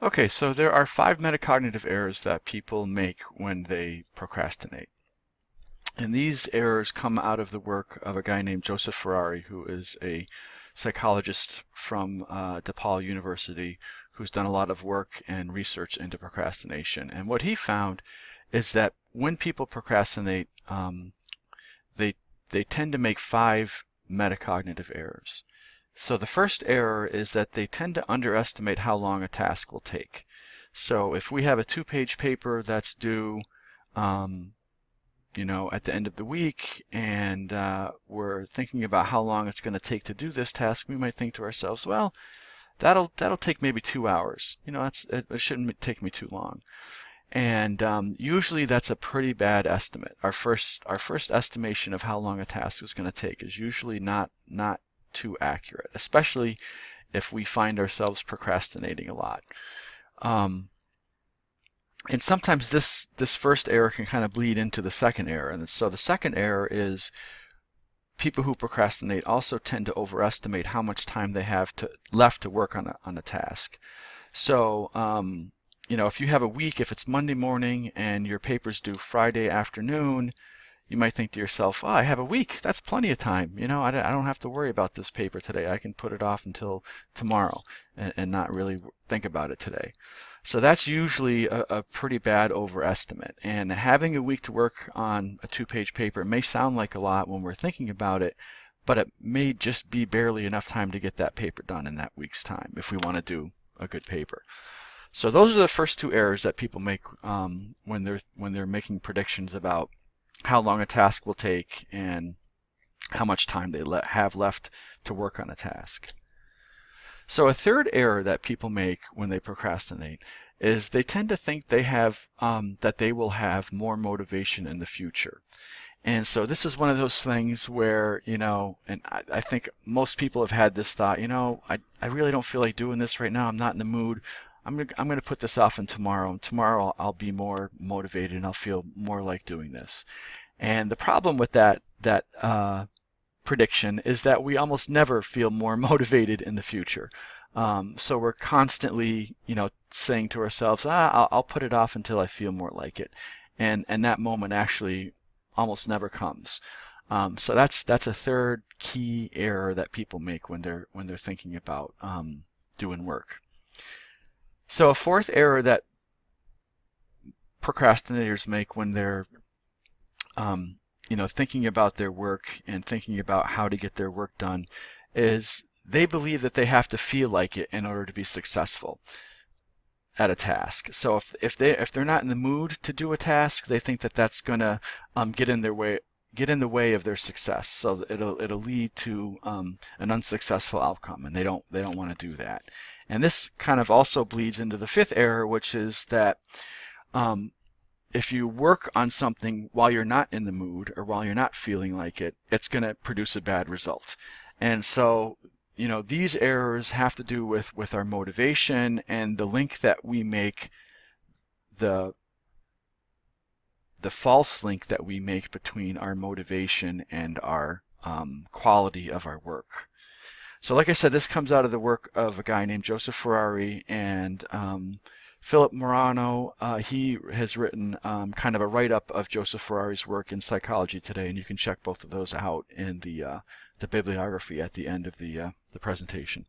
Okay, so there are 5 metacognitive errors that people make when they procrastinate. And these errors come out of the work of a guy named Joseph Ferrari, who is a psychologist from DePaul University, who's done a lot of work and research into procrastination. And what he found is that when people procrastinate, they they tend to make 5 metacognitive errors. So the first error is that they tend to underestimate how long a task will take. So if we have a 2-page paper that's due, um, at the end of the week, and we're thinking about how long it's going to take to do this task, we might think to ourselves, well, that'll take maybe 2 hours. It shouldn't take me too long. And usually that's a pretty bad estimate. Our first estimation of how long a task is going to take is usually not too accurate, especially if we find ourselves procrastinating a lot. Um, and sometimes this first error can kind of bleed into the second error. And so the second error is people who procrastinate also tend to overestimate how much time they have left to work on a task. So if you have a week, if it's Monday morning and your paper's due Friday afternoon, you might think to yourself, oh, I have a week. That's plenty of time. I don't have to worry about this paper today. I can put it off until tomorrow and not really think about it today. So that's usually a pretty bad overestimate. And having a week to work on a 2-page paper may sound like a lot when we're thinking about it, but it may just be barely enough time to get that paper done in that week's time if we want to do a good paper. So those are the first 2 errors that people make when they're making predictions about how long a task will take and how much time they have left to work on a task. So a third error that people make when they procrastinate is they tend to think that they will have more motivation in the future. And so this is one of those things where, and I think most people have had this thought, I really don't feel like doing this right now. I'm not in the mood. I'm going to put this off until tomorrow. And tomorrow I'll be more motivated and I'll feel more like doing this. And the problem with that prediction is that we almost never feel more motivated in the future. So we're constantly, saying to ourselves, I'll put it off until I feel more like it. And that moment actually almost never comes. So that's a third key error that people make when they're thinking about doing work. So a fourth error that procrastinators make when they're thinking about their work and thinking about how to get their work done is they believe that they have to feel like it in order to be successful at a task. So if they're not in the mood to do a task, they think that that's going to get in the way of their success. So it'll lead to an unsuccessful outcome, and they don't want to do that. And this kind of also bleeds into the fifth error, which is that if you work on something while you're not in the mood or while you're not feeling like it, it's going to produce a bad result. And so, these errors have to do with our motivation and the link that we make, the false link that we make between our motivation and our quality of our work. So like I said, this comes out of the work of a guy named Joseph Ferrari and Philip Morano. He has written kind of a write-up of Joseph Ferrari's work in Psychology Today, and you can check both of those out in the bibliography at the end of the presentation.